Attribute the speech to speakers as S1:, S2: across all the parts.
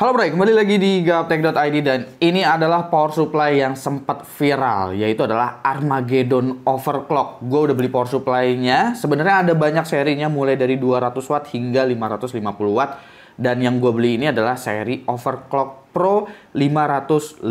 S1: Halo bro, kembali lagi di gaptek.id dan ini adalah power supply yang sempat viral, yaitu adalah Armageddon Overclock. Gue udah beli power supply-nya. Sebenarnya ada banyak serinya mulai dari 200 watt hingga 550 watt. Dan yang gue beli ini adalah seri Overclock Pro 550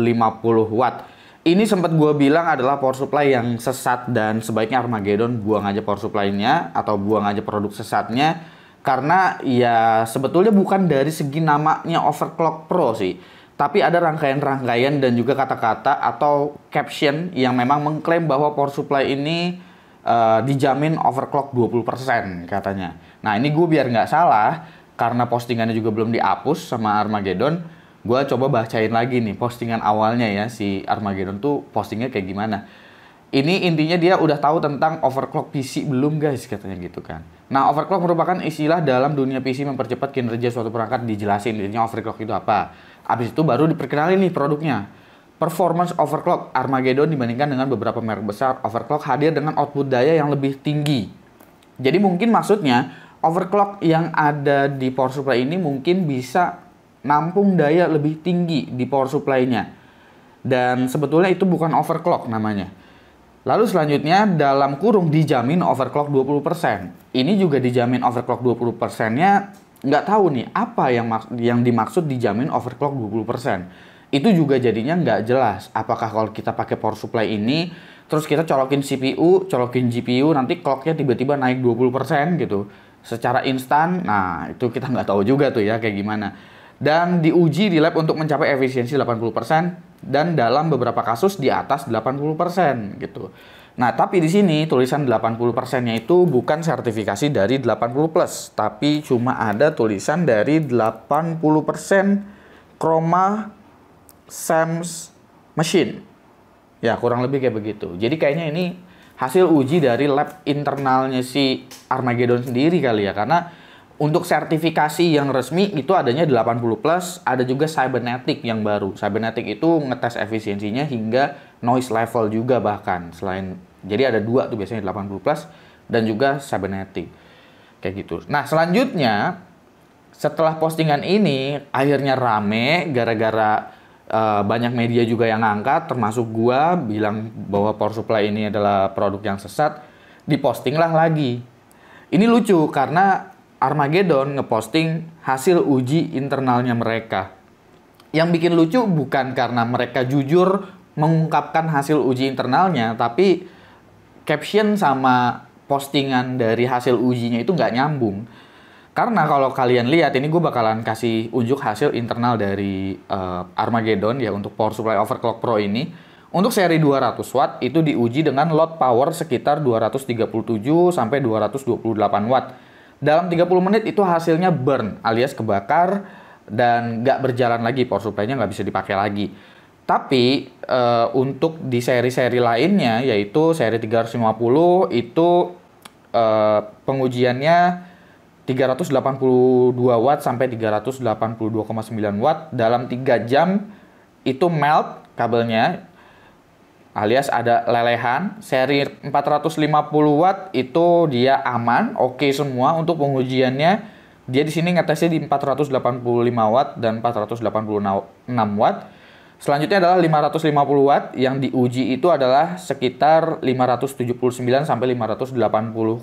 S1: watt. Ini sempat gue bilang adalah power supply yang sesat dan sebaiknya Armageddon buang aja power supply-nya atau buang aja produk sesatnya. Karena ya sebetulnya bukan dari segi namanya Overclock Pro sih, tapi ada rangkaian-rangkaian dan juga kata-kata atau caption yang memang mengklaim bahwa power supply ini dijamin overclock 20% katanya. Nah ini gue biar nggak salah, karena postingannya juga belum dihapus sama Armageddon, gue coba bacain lagi nih postingan awalnya ya, si Armageddon tuh postingnya kayak gimana. Ini intinya dia udah tahu tentang overclock PC belum guys, katanya gitu kan. Nah, overclock merupakan istilah dalam dunia PC mempercepat kinerja suatu perangkat, dijelasin intinya overclock itu apa. Habis itu baru diperkenalin nih produknya. Performance overclock Armageddon dibandingkan dengan beberapa merek besar, overclock hadir dengan output daya yang lebih tinggi. Jadi mungkin maksudnya overclock yang ada di power supply ini mungkin bisa nampung daya lebih tinggi di power supply-nya. Dan sebetulnya itu bukan overclock namanya. Lalu selanjutnya dalam kurung dijamin overclock 20%. Ini juga dijamin overclock 20%-nya nggak tahu nih apa yang dimaksud dijamin overclock 20%. Itu juga jadinya nggak jelas. Apakah kalau kita pakai power supply ini terus kita colokin CPU, colokin GPU nanti clocknya tiba-tiba naik 20% gitu secara instan. Nah, itu kita nggak tahu juga tuh ya kayak gimana. Dan diuji di lab untuk mencapai efisiensi 80% dan dalam beberapa kasus di atas 80% gitu. Nah, tapi di sini tulisan 80%-nya itu bukan sertifikasi dari 80+, tapi cuma ada tulisan dari 80% Chroma SAMS machine. Ya, kurang lebih kayak begitu. Jadi kayaknya ini hasil uji dari lab internalnya si Armageddon sendiri kali ya, karena untuk sertifikasi yang resmi itu adanya 80+, ada juga Cybernetic yang baru. Cybernetic itu ngetes efisiensinya hingga noise level juga bahkan. Jadi ada dua tuh biasanya 80+ dan juga Cybernetic. Kayak gitu. Nah, selanjutnya setelah postingan ini akhirnya rame gara-gara banyak media juga yang ngangkat, termasuk gua bilang bahwa power supply ini adalah produk yang sesat, dipostinglah lagi. Ini lucu karena Armageddon ngeposting hasil uji internalnya mereka. Yang bikin lucu bukan karena mereka jujur mengungkapkan hasil uji internalnya, tapi caption sama postingan dari hasil ujinya itu nggak nyambung. Karena kalau kalian lihat, ini gue bakalan kasih unjuk hasil internal dari Armageddon ya untuk power supply overclock Pro ini. Untuk seri 200 watt itu diuji dengan load power sekitar 237 sampai 228 watt. Dalam 30 menit itu hasilnya burn alias kebakar dan nggak berjalan lagi, power supply-nya nggak bisa dipakai lagi. Tapi untuk di seri-seri lainnya yaitu seri 350 itu pengujiannya 382 watt sampai 382,9 watt dalam 3 jam itu melt kabelnya alias ada lelehan. Seri 450 watt itu dia aman, oke semua untuk pengujiannya. Dia di sini ngetesnya di 485 watt dan 486 watt. Selanjutnya adalah 550 watt yang diuji itu adalah sekitar 579 sampai 580,5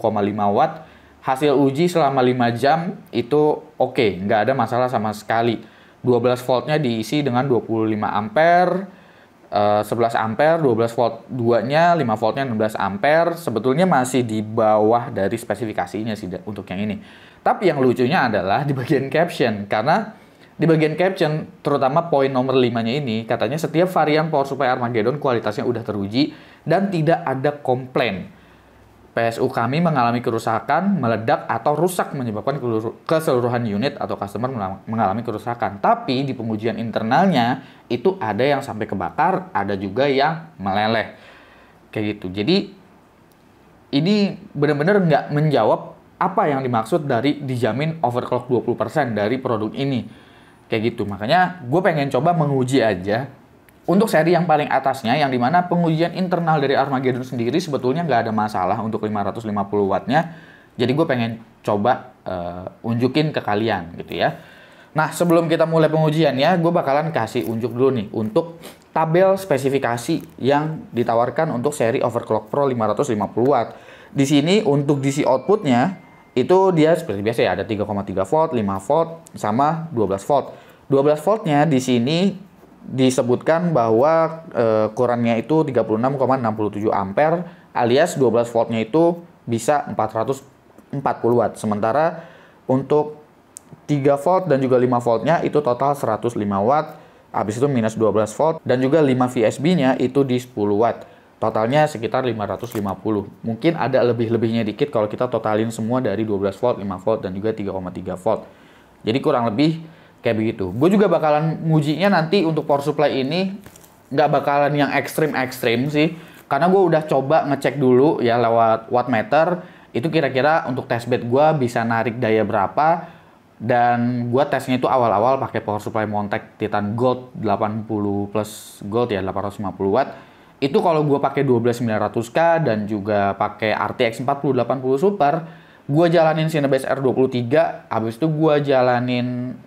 S1: watt. Hasil uji selama 5 jam itu oke, nggak ada masalah sama sekali. 12 voltnya diisi dengan 25 ampere. 11 ampere, 12 volt 2-nya, 5 voltnya 16 ampere. Sebetulnya masih di bawah dari spesifikasinya sih untuk yang ini. Tapi yang lucunya adalah di bagian caption. Karena di bagian caption, terutama poin nomor 5-nya ini, katanya setiap varian power supply Armageddon kualitasnya udah teruji dan tidak ada komplain. PSU kami mengalami kerusakan, meledak, atau rusak menyebabkan keseluruhan unit atau customer mengalami kerusakan. Tapi di pengujian internalnya itu ada yang sampai kebakar, ada juga yang meleleh. Kayak gitu. Jadi ini benar-benar nggak menjawab apa yang dimaksud dari dijamin overclock 20% dari produk ini. Kayak gitu. Makanya gue pengen coba menguji aja untuk seri yang paling atasnya, yang dimana pengujian internal dari Armageddon sendiri sebetulnya nggak ada masalah untuk 550 wattnya. Jadi gue pengen coba unjukin ke kalian gitu ya. Nah, sebelum kita mulai pengujian ya, gue bakalan kasih unjuk dulu nih untuk tabel spesifikasi yang ditawarkan untuk seri Overclock Pro 550 watt. Di sini untuk DC outputnya itu dia seperti biasa ya, ada 3,3 volt, 5 volt, sama 12 volt. 12 voltnya di sini disebutkan bahwa kurangnya itu 36,67 ampere alias 12 voltnya itu bisa 440 watt. Sementara untuk 3 volt dan juga 5 voltnya itu total 105 watt. Habis itu minus 12 volt dan juga 5 VSB-nya itu di 10 watt. Totalnya sekitar 550. Mungkin ada lebih-lebihnya dikit kalau kita totalin semua dari 12 volt, 5 volt dan juga 3,3 volt. Jadi kurang lebih kayak begitu. Gue juga bakalan ngujinya nanti untuk power supply ini nggak bakalan yang ekstrim-ekstrim sih. Karena gue udah coba ngecek dulu ya lewat wattmeter. Itu kira-kira untuk testbed gue bisa narik daya berapa. Dan gue tesnya itu awal-awal pakai power supply Montech Titan Gold 80 plus Gold ya 850 watt. Itu kalau gue pakai 12900K dan juga pakai RTX 4080 Super, gue jalanin Cinebench R23, habis itu gue jalanin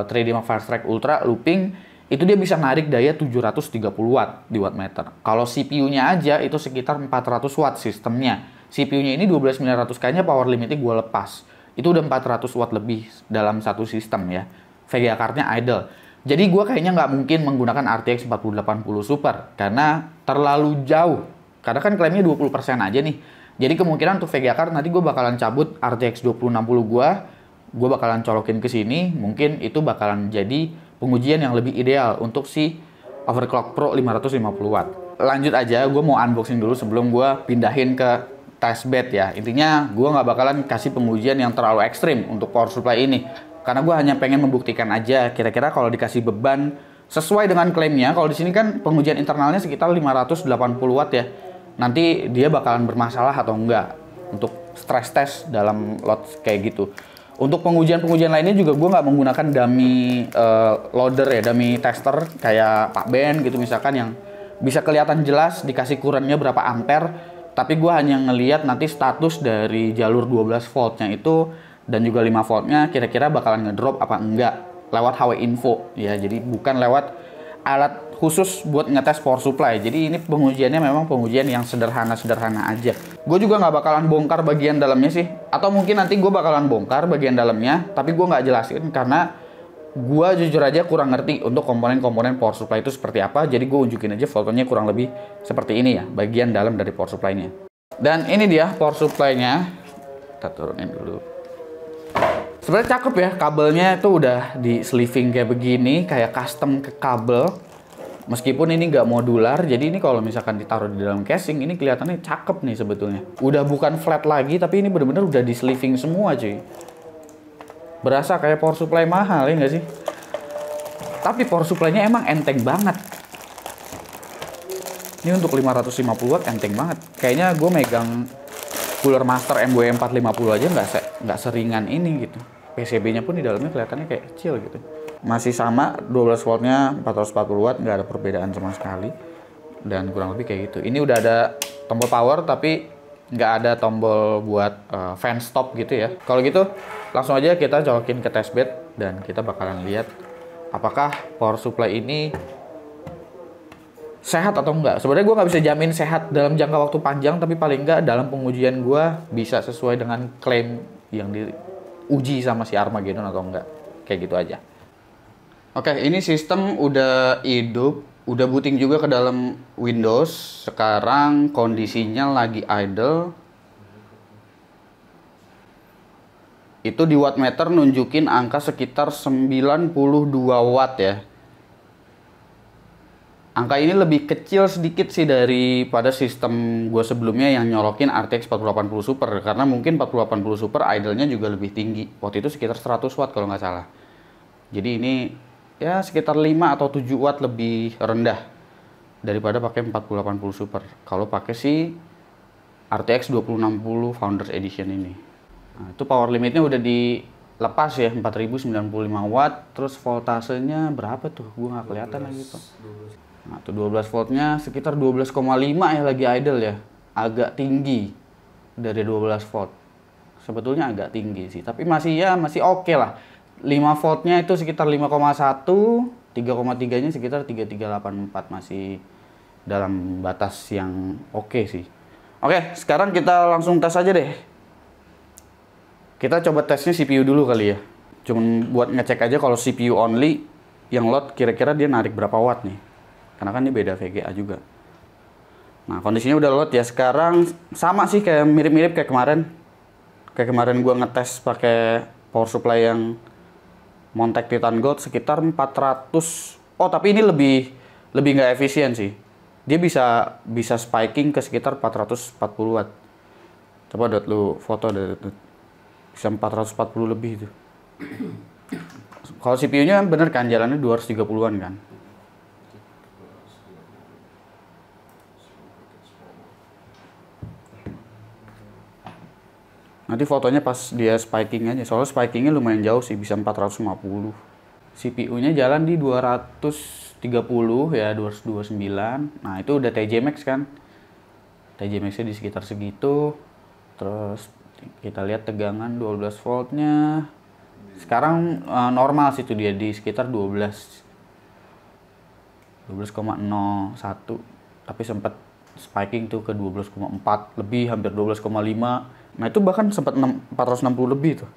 S1: 3D Mark Fast Track Ultra looping, itu dia bisa narik daya 730 watt di wattmeter. Kalau CPU-nya aja itu sekitar 400 watt sistemnya. CPU-nya ini 12900K-nya power limitnya gue lepas. Itu udah 400 watt lebih dalam satu sistem ya. VGA card-nya idle. Jadi gue kayaknya nggak mungkin menggunakan RTX 4080 Super karena terlalu jauh. Karena kan klaimnya 20% aja nih. Jadi kemungkinan untuk VGA card nanti gue bakalan cabut RTX 2060 gue bakalan colokin ke sini. Mungkin itu bakalan jadi pengujian yang lebih ideal untuk si Overclock Pro 550 watt. Lanjut aja, gue mau unboxing dulu sebelum gue pindahin ke testbed ya. Intinya gue nggak bakalan kasih pengujian yang terlalu ekstrim untuk power supply ini. Karena gue hanya pengen membuktikan aja kira-kira kalau dikasih beban sesuai dengan klaimnya. Kalau di sini kan pengujian internalnya sekitar 580 watt ya. Nanti dia bakalan bermasalah atau enggak untuk stress test dalam load kayak gitu. Untuk pengujian-pengujian lainnya juga gue nggak menggunakan dummy loader ya, dummy tester kayak Pak Ben gitu misalkan yang bisa kelihatan jelas dikasih kurangnya berapa ampere. Tapi gue hanya ngeliat nanti status dari jalur 12 voltnya itu dan juga 5 voltnya kira-kira bakalan ngedrop apa enggak lewat HW info ya. Jadi bukan lewat alat khusus buat ngetes power supply. Jadi ini pengujiannya memang pengujian yang sederhana-sederhana aja. Gue juga nggak bakalan bongkar bagian dalamnya sih. Atau mungkin nanti gue bakalan bongkar bagian dalamnya, tapi gue nggak jelasin karena gue jujur aja kurang ngerti untuk komponen-komponen power supply itu seperti apa. Jadi gue unjukin aja fotonya kurang lebih seperti ini ya, bagian dalam dari power supply-nya. Dan ini dia power supply-nya. Kita turunin dulu. Sebenarnya cakep ya, kabelnya itu udah di sleeving kayak begini, kayak custom ke kabel. Meskipun ini nggak modular, jadi ini kalau misalkan ditaruh di dalam casing, ini kelihatannya cakep nih sebetulnya. Udah bukan flat lagi, tapi ini bener-bener udah di sleeving semua cuy. Berasa kayak power supply mahal ya nggak sih? Tapi power supply-nya emang enteng banget. Ini untuk 550 watt enteng banget. Kayaknya gue megang Cooler Master MW 450 aja nggak seringan ini gitu. PCB-nya pun di dalamnya kelihatannya kayak kecil gitu. Masih sama 12 voltnya 440 watt, nggak ada perbedaan sama sekali. Dan kurang lebih kayak gitu. Ini udah ada tombol power tapi nggak ada tombol buat fan stop gitu ya. Kalau gitu langsung aja kita colokin ke testbed dan kita bakalan lihat apakah power supply ini sehat atau enggak. Sebenarnya gue nggak bisa jamin sehat dalam jangka waktu panjang, tapi paling enggak dalam pengujian gue bisa sesuai dengan klaim yang diuji sama si Armageddon atau enggak. Kayak gitu aja. Oke, ini sistem udah hidup, udah booting juga ke dalam Windows. Sekarang kondisinya lagi idle. Itu di wattmeter nunjukin angka sekitar 92 watt ya. Angka ini lebih kecil sedikit sih daripada sistem gue sebelumnya yang nyolokin RTX 4080 Super. Karena mungkin 4080 Super idle-nya juga lebih tinggi. Waktu itu sekitar 100 watt kalau nggak salah. Jadi ini ya sekitar 5 atau 7 watt lebih rendah daripada pakai 4080 Super. Kalau pakai si RTX 2060 Founders Edition ini. Nah, itu power limitnya udah dilepas ya, 4095 watt. Terus voltasenya berapa tuh? Gue nggak kelihatan lagi tuh. Nah, tuh 12 voltnya sekitar 12,5 ya lagi idle ya. Agak tinggi dari 12 volt. Sebetulnya agak tinggi sih, tapi masih oke lah. 5 voltnya itu sekitar 5,1, 3,3-nya sekitar 3384, masih dalam batas yang oke sih. Oke, sekarang kita langsung tes aja deh. Kita coba tesnya CPU dulu kali ya. Cuman buat ngecek aja kalau CPU only yang load kira-kira dia narik berapa watt nih. Karena kan ini beda VGA juga. Nah, kondisinya udah load ya. Sekarang sama sih kayak mirip-mirip kayak kemarin. Kayak kemarin gua ngetes pakai power supply yang Montech Titan Gold sekitar 400. Oh, tapi ini lebih nggak efisien sih. Dia bisa spiking ke sekitar 440 watt. Coba Dot lu foto Dot. Bisa 440 lebih itu. Kalau CPU-nya bener kan jalannya 230-an kan. Nanti fotonya pas dia spiking aja. Soalnya spikingnya lumayan jauh sih, bisa 450. CPU-nya jalan di 230 ya, 229. Nah, itu udah TJ Max kan. TJ Max-nya di sekitar segitu. Terus kita lihat tegangan 12 voltnya. Sekarang normal sih itu dia di sekitar 12,01. Tapi sempat spiking tuh ke 12,4 lebih, hampir 12,5. Nah, itu bahkan sempat 460 lebih tuh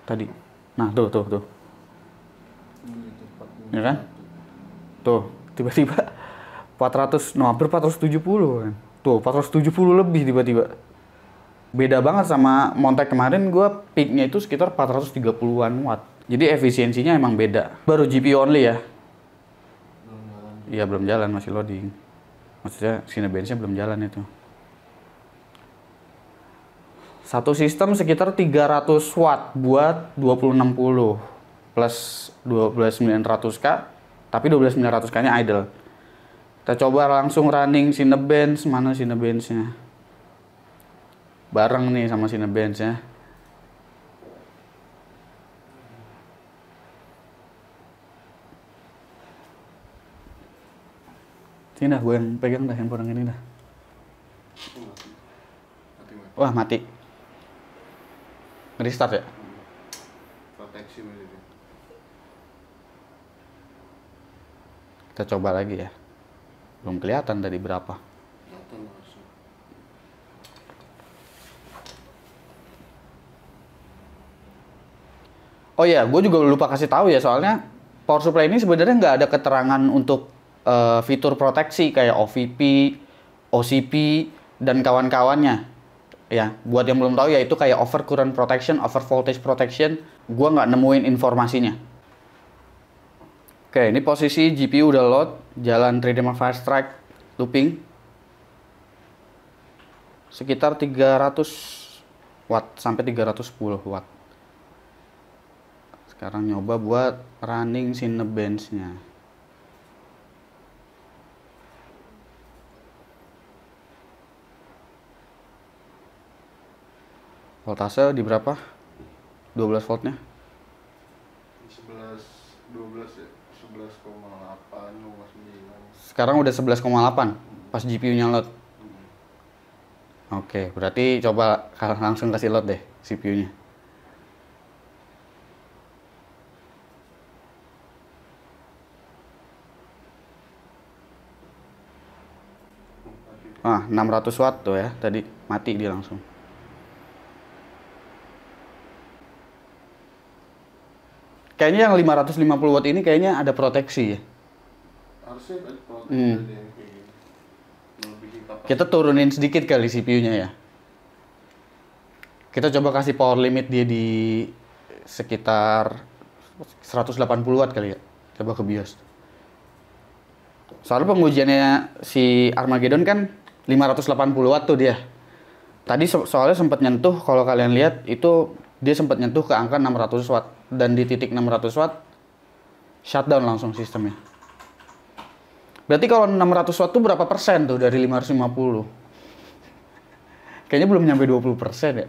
S1: tadi. Nah, tuh. Ya kan? Tuh, tiba-tiba 400, hampir 470 kan. Tuh, 470 lebih tiba-tiba. Beda banget sama Montech kemarin, gua peaknya itu sekitar 430-an watt. Jadi efisiensinya emang beda. Baru GPU only ya? Iya, belum jalan, masih loading. Maksudnya Cinebench-nya belum jalan itu. Satu sistem sekitar 300 watt buat 2060 plus 12900K, tapi 12900K-nya idle. Kita coba langsung running Cinebench, mana Cinebench-nya? Bareng nih sama Cinebench-nya. Sini dah, gue yang pegang dah handphone yang ini dah. Wah, mati. Restart ya?
S2: Proteksi begitu.
S1: Kita coba lagi ya. Belum kelihatan tadi berapa.
S2: Kelihatan langsung.
S1: Oh iya, gue juga lupa kasih tahu ya, soalnya power supply ini sebenarnya nggak ada keterangan untuk fitur proteksi kayak OVP, OCP, dan kawan-kawannya. Ya, buat yang belum tahu ya itu kayak over current protection, over voltage protection. Gua nggak nemuin informasinya. Oke, ini posisi GPU udah load, jalan 3D Mark Fire Strike looping. Sekitar 300 watt sampai 310 watt. Sekarang nyoba buat running Cinebench-nya. Voltase di berapa? 12 voltnya?
S2: 12 ya, 11,8, 11,9.
S1: Sekarang udah 11,8 pas GPU-nya load. Oke, berarti coba langsung kasih load deh CPU-nya. Ah, 600 watt tuh ya, tadi mati dia langsung. Kayaknya yang 550 watt ini kayaknya ada proteksi ya.
S2: Harusnya ada proteksi yang kayak gini. Melebihi kapasitas.
S1: Kita turunin sedikit kali CPU-nya ya. Kita coba kasih power limit dia di sekitar 180 watt kali ya. Coba ke BIOS. Soalnya pengujiannya si Armageddon kan 580 watt tuh dia. Tadi soalnya sempat nyentuh, kalau kalian lihat itu dia sempat nyentuh ke angka 600 watt. Dan di titik 600 watt, shutdown langsung sistemnya. Berarti kalau 600 watt tuh berapa persen tuh dari 550? Kayaknya belum nyampe 20% ya.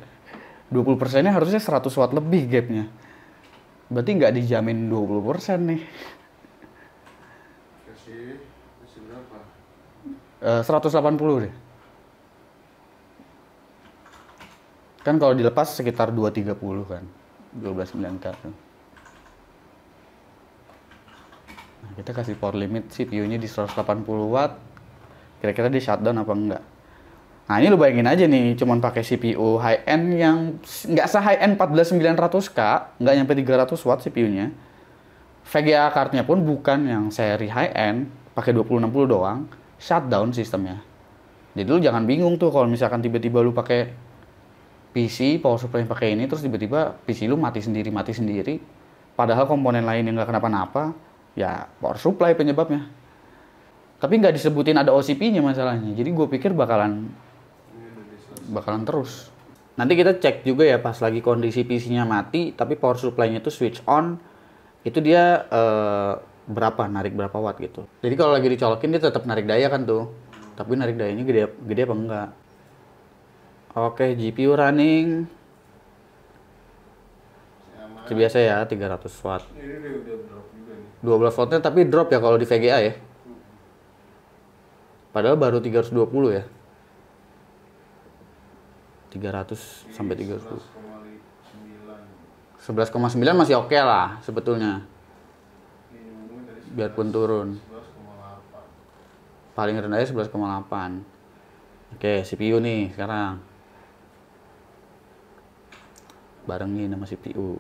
S1: 20%-nya harusnya 100 watt lebih gapnya. Berarti nggak dijamin 20% nih.
S2: Kasih berapa?
S1: 180 deh. Kan kalau dilepas sekitar 230 kan. 12,9K tuh. kita kasih power limit CPU-nya di 180 watt. Kira-kira di shutdown apa enggak? Nah, ini lu bayangin aja nih, cuman pakai CPU high end yang nggak se-high end 14900K, nggak nyampe 300 watt CPU-nya. VGA card-nya pun bukan yang seri high end, pakai 2060 doang, shutdown sistemnya. Jadi lu jangan bingung tuh kalau misalkan tiba-tiba lu pakai PC power supply yang pakai ini terus tiba-tiba PC lu mati sendiri. Padahal komponen lain yang nggak kenapa-napa, ya power supply penyebabnya. Tapi nggak disebutin ada OCP-nya masalahnya. Jadi gue pikir bakalan terus. Nanti kita cek juga ya pas lagi kondisi PC-nya mati, tapi power supply-nya itu switch on, itu dia narik berapa watt gitu. Jadi kalau lagi dicolokin dia tetap narik daya kan tuh. Tapi narik dayanya gede apa enggak. Oke, GPU running. Seperti biasa ya, 300 watt.
S2: Ini udah drop juga nih.
S1: 12 wattnya tapi drop ya kalau di VGA ya. Padahal baru 320 ya. 300 sampai 320. 11,9 masih oke lah sebetulnya. Biarpun turun. Paling rendahnya 11,8. Oke, CPU nih sekarang. Barengin sama CPU.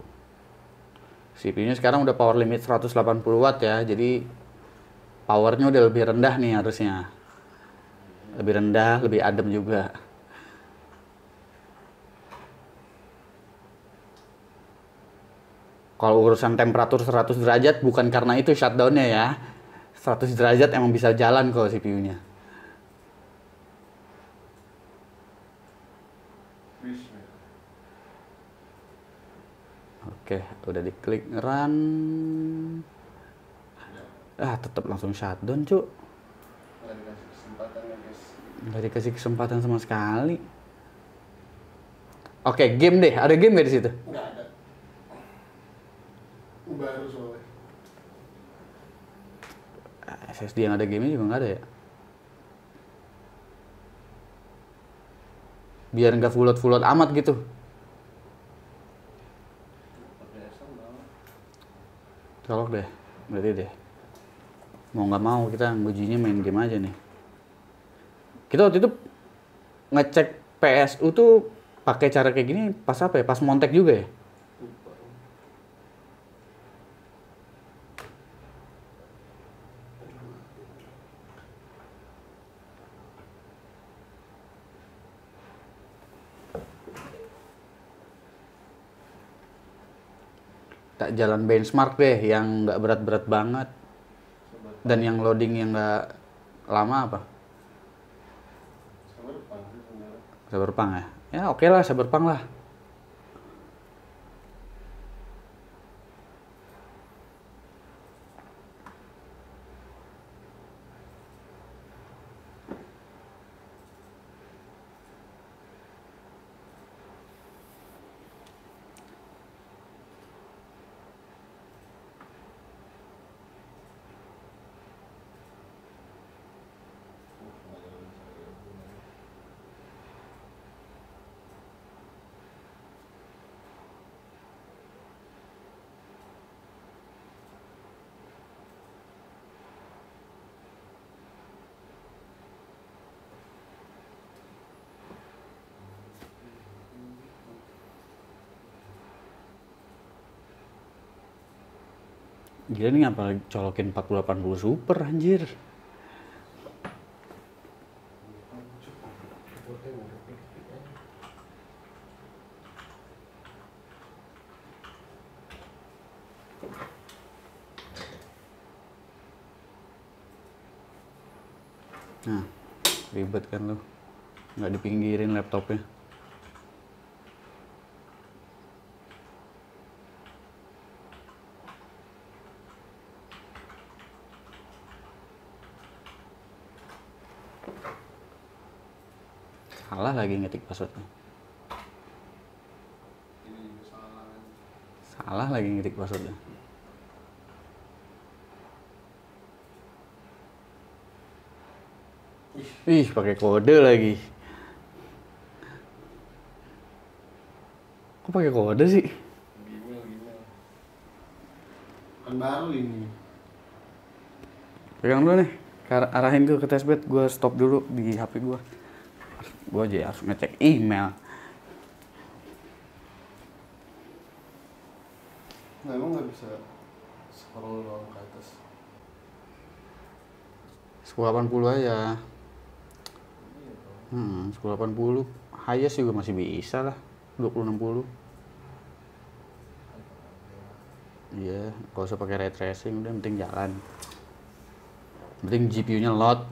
S1: CPU-nya sekarang udah power limit 180 watt ya. Jadi powernya udah lebih rendah nih harusnya. Lebih rendah, lebih adem juga. Kalau urusan temperatur 100 derajat bukan karena itu shutdown-nya ya. 100 derajat emang bisa jalan kok CPU-nya. Oke, udah diklik run. Tetap langsung shutdown, Cuk. Nggak dikasih kesempatan sama sekali. Oke, game deh. Ada game nggak di situ?
S2: Nggak ada. Baru soalnya.
S1: SSD yang ada game juga nggak ada ya? Biar nggak full load amat gitu. Colok deh, berarti deh. Mau nggak mau kita ngujinya main game aja nih. Kita waktu itu ngecek PSU tuh pakai cara kayak gini pas apa ya? Pas montek juga ya? Tak jalan benchmark deh yang nggak berat-berat banget dan yang loading yang nggak lama apa? Cyberpunk ya? Ya oke lah Cyberpunk lah. Gila nih ngapa colokin 4080 Super anjir. Nah, ribet kan lu. Nggak dipinggirin laptopnya. Salah lagi ngetik passwordnya. Salah lagi ngetik passwordnya. Ih, pakai kode lagi. Kok pakai kode sih?
S2: Gmail. Kan baru ini.
S1: Pegang dulu nih. Arahin gue ke testbed, gue stop dulu di HP gue. Gue aja harus ngecek email.
S2: Nah, emang nggak bisa scroll doang ke atas.
S1: 1080 aja. 1080. Highest juga masih bisa lah. 2060. Iya, kalau usah pakai ray tracing, udah penting jalan. Penting GPU-nya load,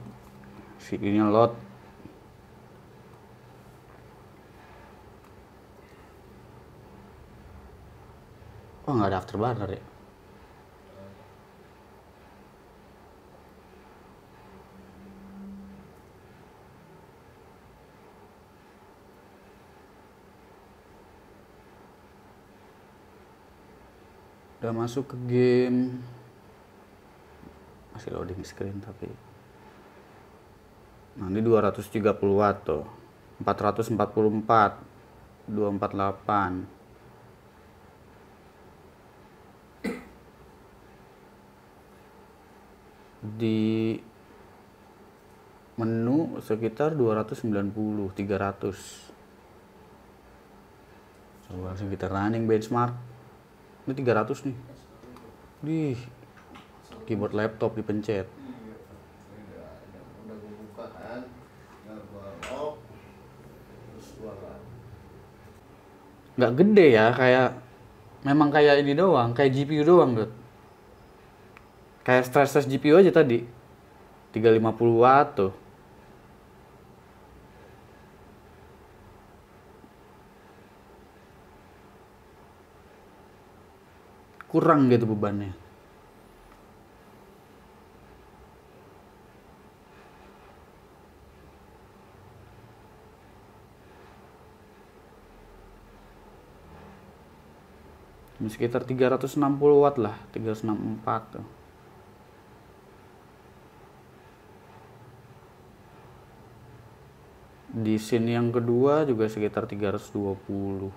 S1: CPU-nya load. Oh, nggak ada afterburner ya? Udah masuk ke game. Masih loading screen tapi. Nah, ini 230 watt tuh. 444, 248. Di menu sekitar 290, 300. Coba kita running benchmark. Ini 300 nih. Di keyboard laptop dipencet.
S2: Udah gue buka kan, tinggal gue lock, terus gue
S1: Nggak gede ya, memang kayak ini doang, kayak GPU doang, Dot. Kayak stress test GPU aja tadi. 350 watt tuh. Kurang gitu bebannya. Sekitar 360 watt lah, 364 tuh. Di scene yang kedua juga sekitar 320.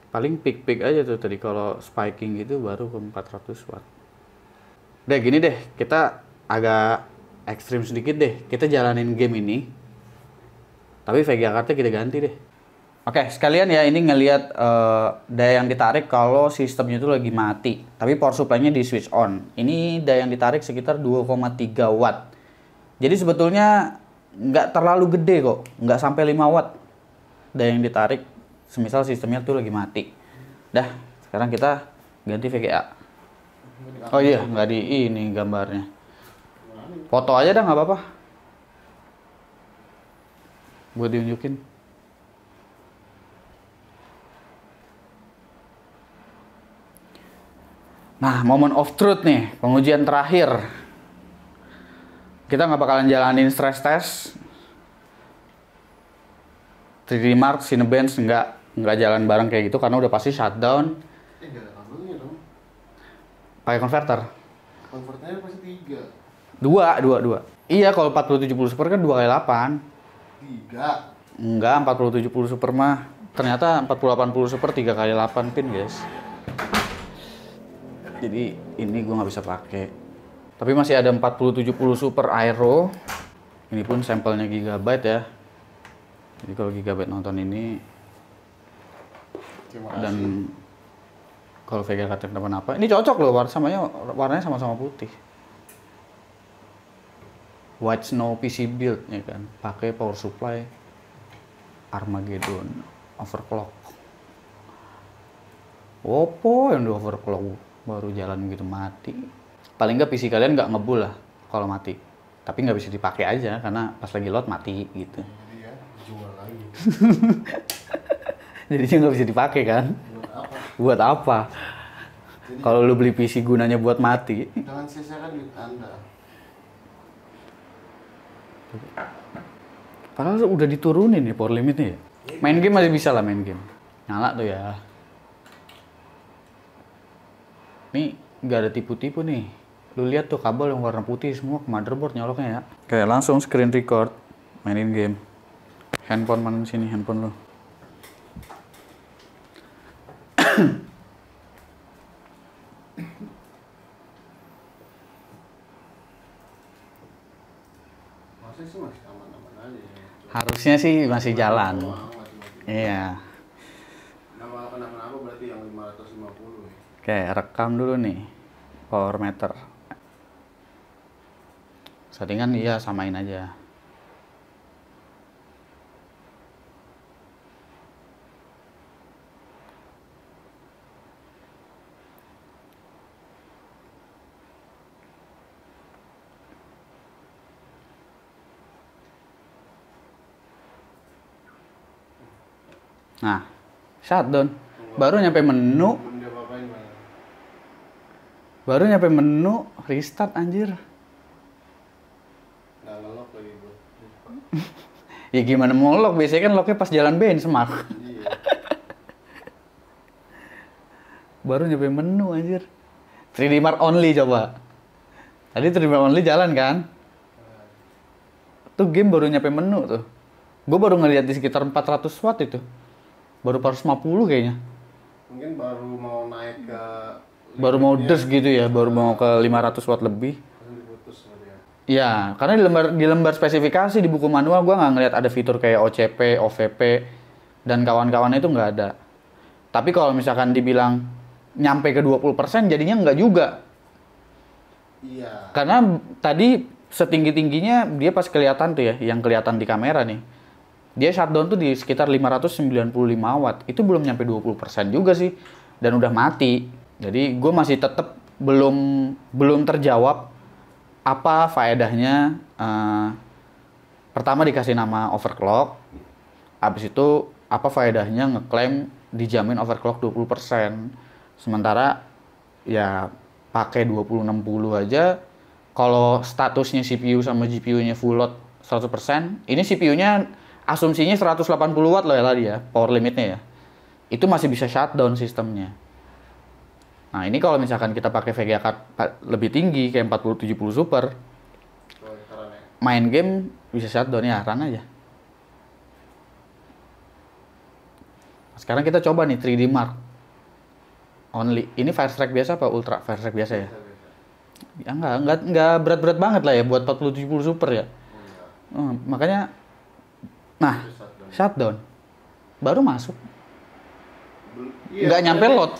S1: Paling peak aja tuh tadi, kalau spiking gitu baru ke 400 watt. Udah gini deh, kita agak ekstrim sedikit deh. Kita jalanin game ini. Tapi VGA card-nya kita ganti deh. Oke, sekalian ya, ini ngelihat daya yang ditarik kalau sistemnya itu lagi mati. Tapi power supply-nya di switch on. Ini daya yang ditarik sekitar 2,3 watt. Jadi sebetulnya nggak terlalu gede kok. Nggak sampai 5 watt daya yang ditarik. Semisal sistemnya tuh lagi mati. Dah, sekarang kita ganti VGA. Oh iya, nggak di ini gambarnya. Foto aja dah, nggak apa-apa. Gue diunjukin. Nah, moment of truth nih, pengujian terakhir. Kita nggak bakalan jalanin stress test. 3D Mark, Cinebench nggak jalan bareng kayak gitu karena udah pasti shutdown.
S2: nggak ada kabelnya dong.
S1: Pakai konverter.
S2: Konverternya pasti 3.
S1: Dua. Iya, kalau 4070 Super kan 2x8.
S2: 3.
S1: Enggak, 4070 Super mah. Ternyata 4080 Super 3x8 pin, guys. Jadi ini gua nggak bisa pakai. Tapi masih ada 4070 Super Aero. Ini pun sampelnya Gigabyte ya. Jadi kalau Gigabyte nonton ini dan kalau VGA card kenapa-napa, ini cocok loh, warnanya sama-sama putih. White Snow PC build ya kan, pakai power supply Armageddon overclock. Oppo yang di overclock baru jalan gitu mati. Paling nggak PC kalian nggak ngebul lah kalau mati, tapi nggak bisa dipakai aja karena pas lagi load mati gitu.
S2: Jadi ya, jual lagi.
S1: Jadinya nggak bisa dipakai kan? Buat apa? Kalau lu beli PC gunanya buat mati.
S2: Jangan sia-siakan duit Anda.
S1: Padahal udah diturunin nih power limitnya ya. Main game masih bisa lah, main game. Nyala tuh ya. Nih nggak ada tipu-tipu nih. Lu lihat tuh kabel yang warna putih semua ke motherboard nyoloknya ya. Kayak langsung screen record, mainin game. Handphone mana sini handphone lu?
S2: Harusnya sih masih aman-aman aja ya.
S1: Harusnya sih masih jalan. Iya.
S2: Kenapa berarti yang 550 ya?
S1: Oke, rekam dulu nih power meter. Settingan iya samain aja. Nah, shutdown. Baru nyampe menu,
S2: Belum dia apa-apain malah.
S1: baru nyampe menu, restart anjir.
S2: Nggak ngelok lagi gue.
S1: Ya gimana mau lock, biasanya kan locknya pas jalan benchmark.
S2: Iya.
S1: Baru nyampe menu anjir. 3D Mark only coba. Tadi 3D Mark only jalan kan? Tuh game baru nyampe menu tuh. Gue baru ngeliat di sekitar 400 watt itu. Baru 450 kayaknya.
S2: Mungkin baru mau naik ke
S1: Baru mau des gitu ya, baru mau ke 500 watt lebih.
S2: langsung diputus sama dia.
S1: Iya, karena di lembar spesifikasi di buku manual gue nggak ngeliat ada fitur kayak OCP, OVP, dan kawan-kawannya itu nggak ada. Tapi kalau misalkan dibilang nyampe ke 20% jadinya nggak juga.
S2: Iya.
S1: Karena tadi setinggi-tingginya dia pas kelihatan tuh ya, yang kelihatan di kamera nih. Dia shutdown tuh di sekitar 595 watt. Itu belum nyampe 20% juga sih. Dan udah mati. Jadi gue masih tetap belum terjawab apa faedahnya. Pertama dikasih nama overclock. Habis itu apa faedahnya ngeklaim dijamin overclock 20%. Sementara ya pakai 2060 aja. Kalau statusnya CPU sama GPU-nya full load 100%, ini CPU-nya asumsinya 180 watt loh ya tadi ya, power limitnya ya. Itu masih bisa shutdown sistemnya. Nah, ini kalau misalkan kita pakai VGA card lebih tinggi kayak 4070 Super, main game bisa shutdown ya, run aja. Sekarang kita coba nih 3D Mark only. Ini Firestrike biasa apa Ultra Firestrike biasa ya? Ya enggak berat-berat banget lah ya buat 4070 Super ya. Makanya nah, shutdown. Baru masuk. Nggak nyampe load.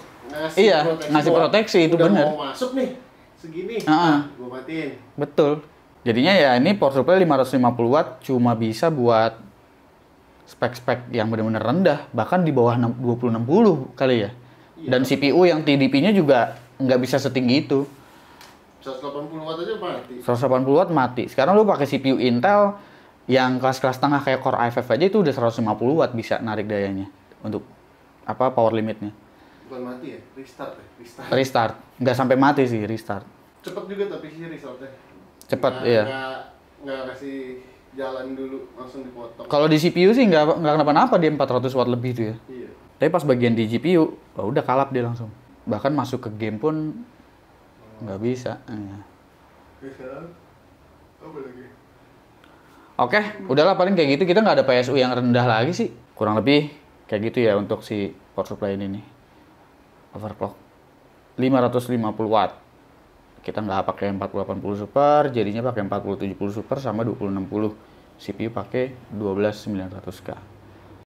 S1: Ngasih proteksi itu bener.
S2: Mau masuk nih, segini. Nah, gue matiin.
S1: Betul. Jadinya ya ini power supply 550 watt cuma bisa buat spek-spek yang benar-benar rendah. Bahkan di bawah 2060 kali ya. Dan CPU yang TDP-nya juga nggak bisa setinggi itu.
S2: 180 watt aja mati.
S1: 180 watt mati. Sekarang lu pakai CPU Intel yang kelas-kelas tengah kayak Core i5 aja itu udah 150 watt bisa narik dayanya untuk apa power limitnya.
S2: Bukan mati ya, restart ya,
S1: Restart. Nggak sampai mati sih, restart.
S2: Cepet juga tapi sih restartnya.
S1: Cepet, iya.
S2: Nggak kasih jalan dulu, langsung dipotong.
S1: Kalau di CPU sih nggak kenapa-napa, dia 400 watt lebih tuh ya.
S2: Iya.
S1: Tapi pas bagian di GPU, udah kalap dia langsung. Bahkan masuk ke game pun nggak bisa. Ya.
S2: Sekarang apa lagi?
S1: Oke, udahlah paling kayak gitu. Kita nggak ada PSU yang rendah lagi sih. Kurang lebih kayak gitu ya untuk si power supply ini nih. Overclock 550 watt. Kita nggak pakai 4080 Super, jadinya pakai 4070 Super sama 2060. CPU pakai 12900K.